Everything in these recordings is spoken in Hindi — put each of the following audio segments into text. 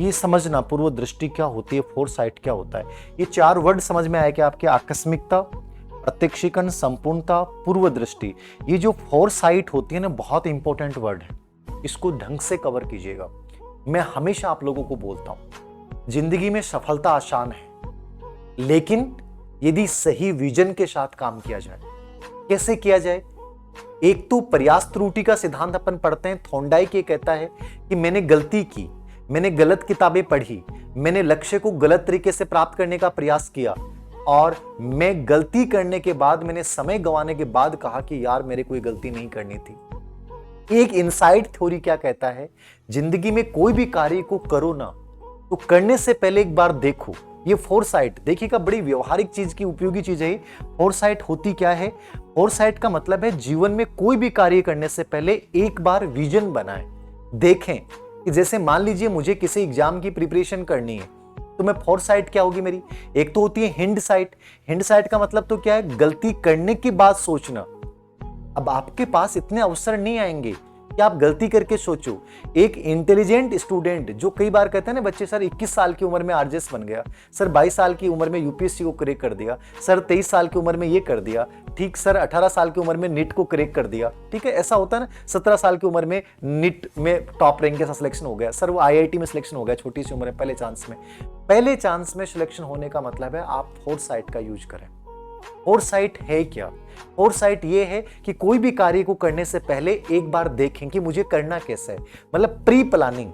ये समझना पूर्व दृष्टि क्या होती है, फोरसाइट क्या होता है। ये चार वर्ड समझ में आया कि आपके आकस्मिकता, प्रत्यक्षीकरण, संपूर्णता, पूर्व दृष्टि। ये जो फोरसाइट होती है ना, बहुत इंपॉर्टेंट वर्ड है, इसको ढंग से कवर कीजिएगा। मैं हमेशा आप लोगों को बोलता हूं, जिंदगी में सफलता आसान है, लेकिन यदि सही विजन के साथ काम किया जाए। कैसे किया जाए? एक तो प्रयास त्रुटि का सिद्धांत अपन पढ़ते हैं। थॉर्नडाइक ये कहता है कि मैंने गलती की, मैंने गलत किताबें पढ़ी, मैंने लक्ष्य को गलत तरीके से प्राप्त करने का प्रयास किया, और मैं गलती करने के बाद, मैंने समय गंवाने के बाद कहा कि यार मेरे कोई गलती नहीं करनी थी। एक इनसाइट थ्योरी क्या कहता है, जिंदगी में कोई भी कार्य को करो ना, तो करने से पहले एक बार देखो। ये फोरसाइट देखिएगा, बड़ी व्यवहारिक चीज की, उपयोगी चीज है। फोरसाइट होती क्या है? फोरसाइट का मतलब है जीवन में कोई भी कार्य करने से पहले एक बार विजन बनाएं, देखें कि जैसे मान लीजिए मुझे किसी एग्जाम की प्रिपरेशन करनी है, तो मैं फोरसाइट क्या होगी मेरी? एक तो होती है हिंडसाइट। हिंडसाइट का मतलब तो क्या है? गलती करने के बाद सोचना। अब आपके पास इतने अवसर नहीं आएंगे कि आप गलती करके सोचो। एक इंटेलिजेंट स्टूडेंट जो कई बार कहते हैं ना बच्चे, सर 21 साल की उम्र में आरजेएस बन गया, सर 22 साल की उम्र में यूपीएससी को क्रैक कर दिया, सर 23 साल की उम्र में ये कर दिया, ठीक सर 18 साल की उम्र में नीट को क्रैक कर दिया, ठीक है, ऐसा होता है ना। 17 साल की उम्र में नीट में टॉप रैंक के साथ सिलेक्शन हो गया, सर वो आईआईटी में सिलेक्शन हो गया छोटी सी उम्र में, पहले चांस में। पहले चांस में सिलेक्शन होने का मतलब है आप फोरसाइट का यूज करें। फोरसाइट है क्या? फोरसाइट ये है कि कोई भी कार्य को करने से पहले एक बार देखें कि मुझे करना कैसे है, मतलब प्री प्लानिंग।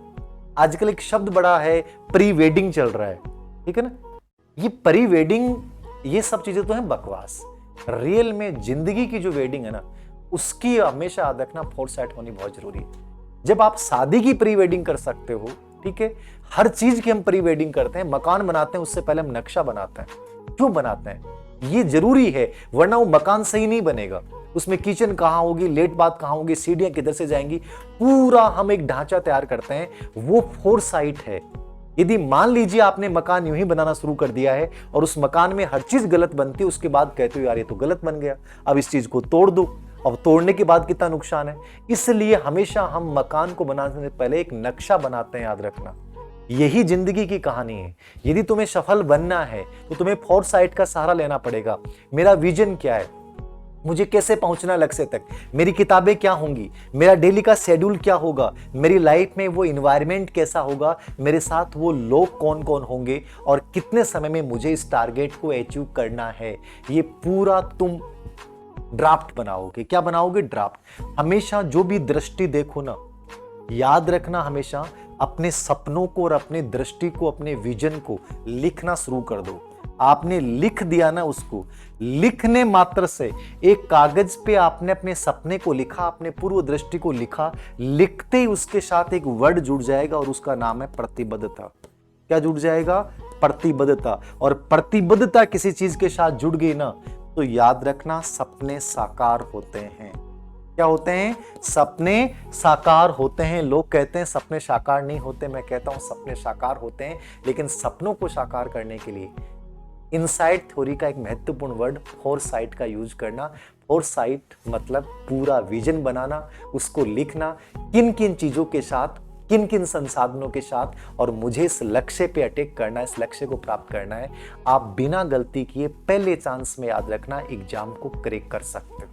आजकल एक शब्द बड़ा है, प्री वेडिंग चल रहा है, ठीक है ना। ये प्री वेडिंग, ये सब चीजें तो हैं बकवास। रियल में जिंदगी की जो वेडिंग है ना, उसकी हमेशा याद रखना फोरसाइट होनी बहुत जरूरी है। जब आप शादी की प्री वेडिंग कर सकते हो, ठीक है, हर चीज की हम प्री वेडिंग करते हैं, मकान बनाते हैं उससे पहले हम नक्शा बनाते हैं। क्यों बनाते हैं? ये जरूरी है, वरना वो मकान सही नहीं बनेगा। उसमें किचन कहां होगी, लेट बाथ कहां होगी, सीढ़ियां किधर से जाएंगी, पूरा हम एक ढांचा तैयार करते हैं। वो फोरसाइट है। यदि मान लीजिए आपने मकान यूं ही बनाना शुरू कर दिया है और उस मकान में हर चीज गलत बनती है, उसके बाद कहते हो यार ये तो गलत बन गया, अब इस चीज को तोड़ दो। अब तोड़ने के बाद कितना नुकसान है। इसलिए हमेशा हम मकान को बनाने से पहले एक नक्शा बनाते हैं, याद रखना। यही जिंदगी की कहानी है। यदि तुम्हें सफल बनना है तो तुम्हें फोरसाइट का सहारा लेना पड़ेगा। मेरा विजन क्या है, मुझे कैसे पहुंचना लक्ष्य तक, मेरी किताबें क्या होंगी, मेरा डेली का शेड्यूल क्या होगा, मेरी लाइफ में वो इन्वायरमेंट कैसा होगा, मेरे साथ वो लोग कौन कौन होंगे, और कितने समय में मुझे इस टारगेट को अचीव करना है। ये पूरा तुम ड्राफ्ट बनाओगे। क्या बनाओगे? ड्राफ्ट। हमेशा जो भी दृष्टि देखो ना, याद रखना, हमेशा अपने सपनों को और अपने दृष्टि को, अपने विजन को लिखना शुरू कर दो। आपने लिख दिया ना, उसको लिखने मात्र से, एक कागज पे आपने अपने सपने को लिखा, अपने पूर्व दृष्टि को लिखा, लिखते ही उसके साथ एक वर्ड जुड़ जाएगा और उसका नाम है प्रतिबद्धता। क्या जुड़ जाएगा? प्रतिबद्धता। और प्रतिबद्धता किसी चीज के साथ जुड़ गई ना, तो याद रखना सपने साकार होते हैं। क्या होते हैं? सपने साकार होते हैं। लोग कहते हैं सपने साकार नहीं होते, मैं कहता हूं सपने साकार होते हैं। लेकिन सपनों को साकार करने के लिए इनसाइट थ्योरी का एक महत्वपूर्ण वर्ड फोरसाइट का यूज करना। फोरसाइट मतलब पूरा विजन बनाना, उसको लिखना, किन किन चीजों के साथ, किन किन संसाधनों के साथ, और मुझे इस लक्ष्य पे अटैक करना है, इस लक्ष्य को प्राप्त करना है। आप बिना गलती किए पहले चांस में, याद रखना, एग्जाम को क्रैक कर सकते हो।